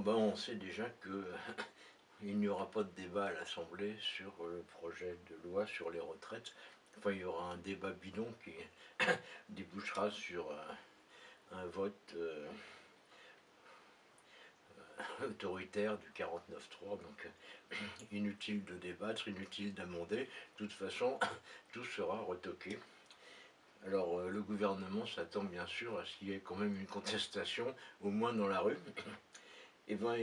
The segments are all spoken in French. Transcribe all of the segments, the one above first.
ben, on sait déjà que il n'y aura pas de débat à l'Assemblée sur le projet de loi sur les retraites. Enfin, il y aura un débat bidon qui débouchera sur un vote autoritaire du 49.3, donc inutile de débattre, inutile d'amender. De toute façon, tout sera retoqué. Alors le gouvernement s'attend bien sûr à ce qu'il y ait quand même une contestation, au moins dans la rue. Et ben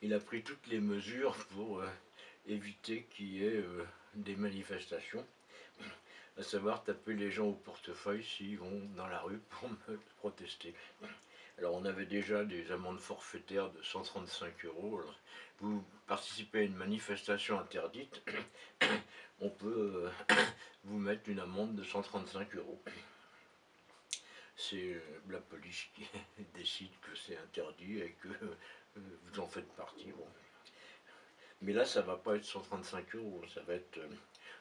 il a pris toutes les mesures pour éviter qu'il y ait des manifestations, à savoir taper les gens au portefeuille s'ils vont dans la rue pour me protester. Alors on avait déjà des amendes forfaitaires de 135 euros. Alors, vous participez à une manifestation interdite, on peut vous mettre une amende de 135 euros. C'est la police qui décide que c'est interdit et que vous en faites partie. Bon. Mais là, ça ne va pas être 135 euros, ça va être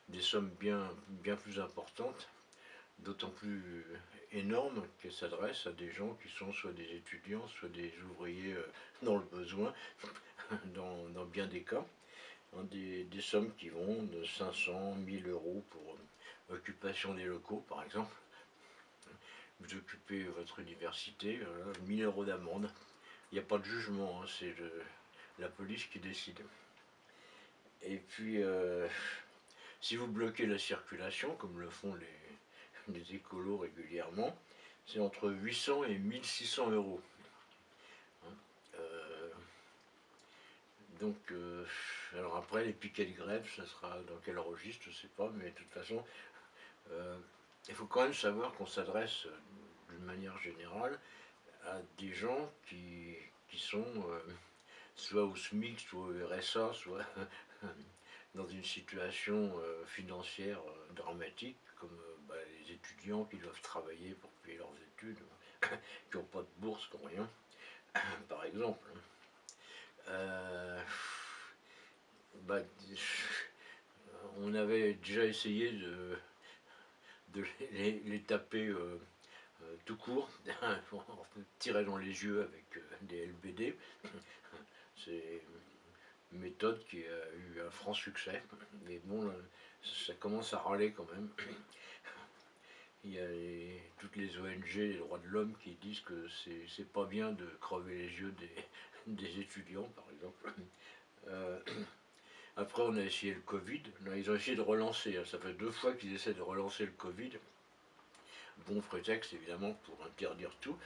des sommes bien plus importantes, d'autant plus énormes qu'elles s'adressent à des gens qui sont soit des étudiants, soit des ouvriers dans le besoin, dans bien des cas. Hein, des sommes qui vont de 500, 1000 euros pour occupation des locaux, par exemple. Vous occupez votre université, 1000 euros d'amende. Il n'y a pas de jugement, hein, c'est la police qui décide. Et puis, si vous bloquez la circulation, comme le font les écolos régulièrement, c'est entre 800 et 1600 euros. Hein, donc, alors après, les piquets de grève, ça sera dans quel registre, je ne sais pas, mais de toute façon, il faut quand même savoir qu'on s'adresse d'une manière générale à des gens qui sont soit au SMIC, soit au RSA, soit dans une situation financière dramatique, comme les étudiants qui doivent travailler pour payer leurs études, qui n'ont pas de bourse, qui n'ont rien, par exemple. Bah, on avait déjà essayé de les taper tout court, en tirer dans les yeux avec des LBD. C'est une méthode qui a eu un franc succès, mais bon, ça commence à râler quand même. Il y a toutes les ONG, les droits de l'homme, qui disent que c'est pas bien de crever les yeux des étudiants, par exemple. Après, on a essayé le Covid. Là, ils ont essayé de relancer. Ça fait 2 fois qu'ils essaient de relancer le Covid. Bon prétexte, évidemment, pour interdire tout.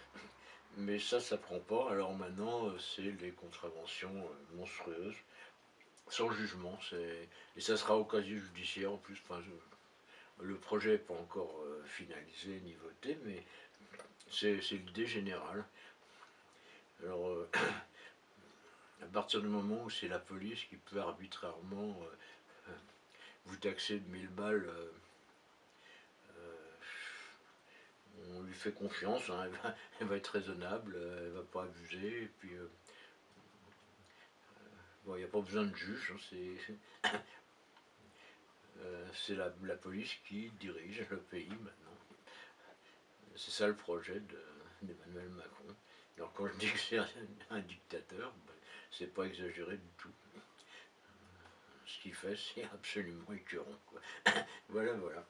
Mais ça prend pas. Alors maintenant, c'est les contraventions monstrueuses, sans jugement. Et ça sera au casier judiciaire, en plus. Enfin, le projet n'est pas encore finalisé ni voté, mais c'est l'idée générale. Alors, à partir du moment où c'est la police qui peut arbitrairement vous taxer de 1000 balles, on lui fait confiance, hein, elle va être raisonnable, elle va pas abuser, et puis bon, il n'y a pas besoin de juge, hein, c'est la police qui dirige le pays maintenant. C'est ça le projet d'Emmanuel Macron. Alors quand je dis que c'est un dictateur, c'est pas exagéré du tout. Ce qu'il fait, c'est absolument écœurant, quoi. Voilà, voilà.